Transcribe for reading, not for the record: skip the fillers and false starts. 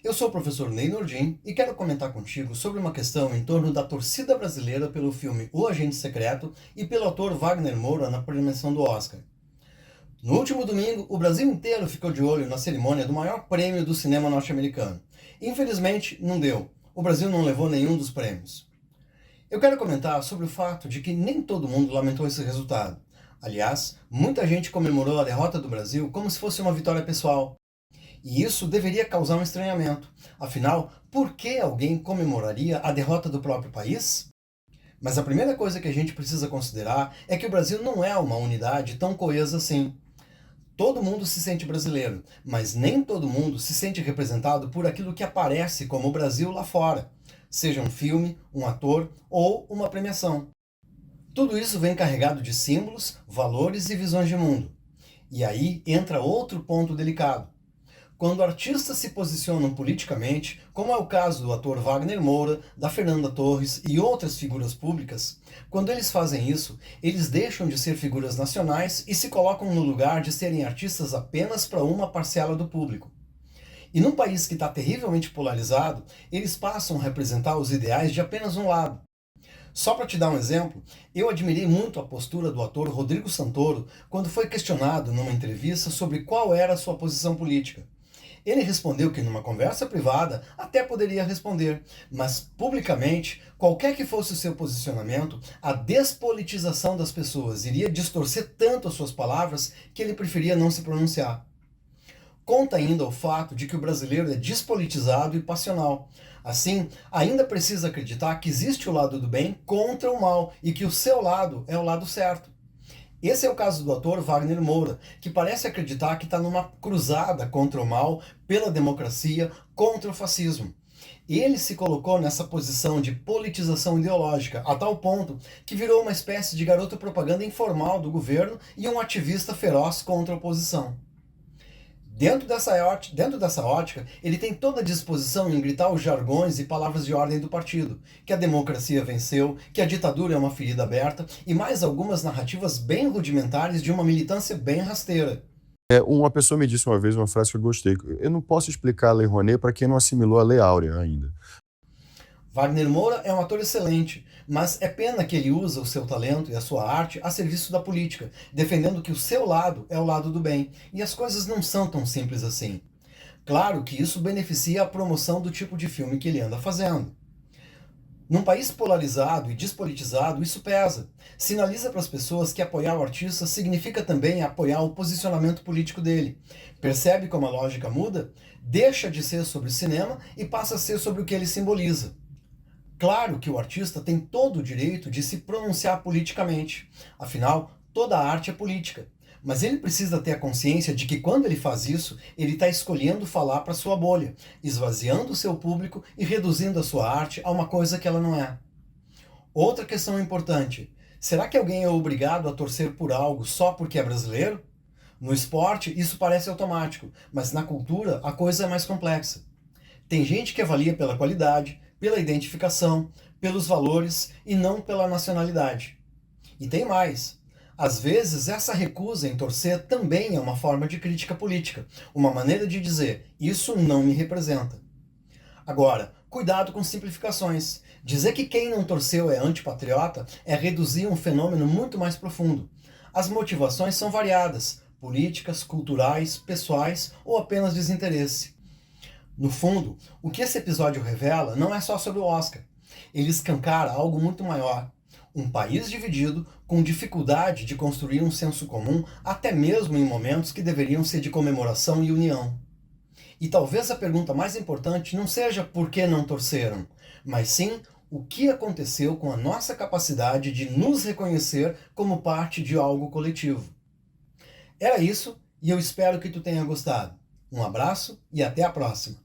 Eu sou o professor Ney Nordin e quero comentar contigo sobre uma questão em torno da torcida brasileira pelo filme O Agente Secreto e pelo ator Wagner Moura na premiação do Oscar. No último domingo, o Brasil inteiro ficou de olho na cerimônia do maior prêmio do cinema norte-americano. Infelizmente, não deu. O Brasil não levou nenhum dos prêmios. Eu quero comentar sobre o fato de que nem todo mundo lamentou esse resultado. Aliás, muita gente comemorou a derrota do Brasil como se fosse uma vitória pessoal. E isso deveria causar um estranhamento. Afinal, por que alguém comemoraria a derrota do próprio país? Mas a primeira coisa que a gente precisa considerar é que o Brasil não é uma unidade tão coesa assim. Todo mundo se sente brasileiro, mas nem todo mundo se sente representado por aquilo que aparece como o Brasil lá fora, seja um filme, um ator ou uma premiação. Tudo isso vem carregado de símbolos, valores e visões de mundo. E aí entra outro ponto delicado. Quando artistas se posicionam politicamente, como é o caso do ator Wagner Moura, da Fernanda Torres e outras figuras públicas, quando eles fazem isso, eles deixam de ser figuras nacionais e se colocam no lugar de serem artistas apenas para uma parcela do público. E num país que está terrivelmente polarizado, eles passam a representar os ideais de apenas um lado. Só para te dar um exemplo, eu admirei muito a postura do ator Rodrigo Santoro quando foi questionado numa entrevista sobre qual era a sua posição política. Ele respondeu que numa conversa privada até poderia responder, mas publicamente, qualquer que fosse o seu posicionamento, a despolitização das pessoas iria distorcer tanto as suas palavras que ele preferia não se pronunciar. Conta ainda o fato de que o brasileiro é despolitizado e passional. Assim, ainda precisa acreditar que existe o lado do bem contra o mal e que o seu lado é o lado certo. Esse é o caso do ator Wagner Moura, que parece acreditar que está numa cruzada contra o mal, pela democracia, contra o fascismo. Ele se colocou nessa posição de politização ideológica, a tal ponto que virou uma espécie de garoto propaganda informal do governo e um ativista feroz contra a oposição. Dentro dessa ótica, ele tem toda a disposição em gritar os jargões e palavras de ordem do partido, que a democracia venceu, que a ditadura é uma ferida aberta e mais algumas narrativas bem rudimentares de uma militância bem rasteira. Uma pessoa me disse uma vez uma frase que eu gostei. Eu não posso explicar a Lei Rouanet para quem não assimilou a Lei Áurea ainda. Wagner Moura é um ator excelente, mas é pena que ele usa o seu talento e a sua arte a serviço da política, defendendo que o seu lado é o lado do bem, e as coisas não são tão simples assim. Claro que isso beneficia a promoção do tipo de filme que ele anda fazendo. Num país polarizado e despolitizado, isso pesa. Sinaliza para as pessoas que apoiar o artista significa também apoiar o posicionamento político dele. Percebe como a lógica muda? Deixa de ser sobre cinema e passa a ser sobre o que ele simboliza. Claro que o artista tem todo o direito de se pronunciar politicamente, afinal, toda arte é política. Mas ele precisa ter a consciência de que quando ele faz isso, ele está escolhendo falar para sua bolha, esvaziando o seu público e reduzindo a sua arte a uma coisa que ela não é. Outra questão importante: será que alguém é obrigado a torcer por algo só porque é brasileiro? No esporte, isso parece automático, mas na cultura a coisa é mais complexa. Tem gente que avalia pela qualidade, pela identificação, pelos valores e não pela nacionalidade. E tem mais. Às vezes, essa recusa em torcer também é uma forma de crítica política, uma maneira de dizer, isso não me representa. Agora, cuidado com simplificações. Dizer que quem não torceu é antipatriota é reduzir um fenômeno muito mais profundo. As motivações são variadas, políticas, culturais, pessoais ou apenas desinteresse. No fundo, o que esse episódio revela não é só sobre o Oscar. Ele escancara algo muito maior. Um país dividido, com dificuldade de construir um senso comum, até mesmo em momentos que deveriam ser de comemoração e união. E talvez a pergunta mais importante não seja por que não torceram, mas sim o que aconteceu com a nossa capacidade de nos reconhecer como parte de algo coletivo. Era isso, e eu espero que tu tenha gostado. Um abraço e até a próxima!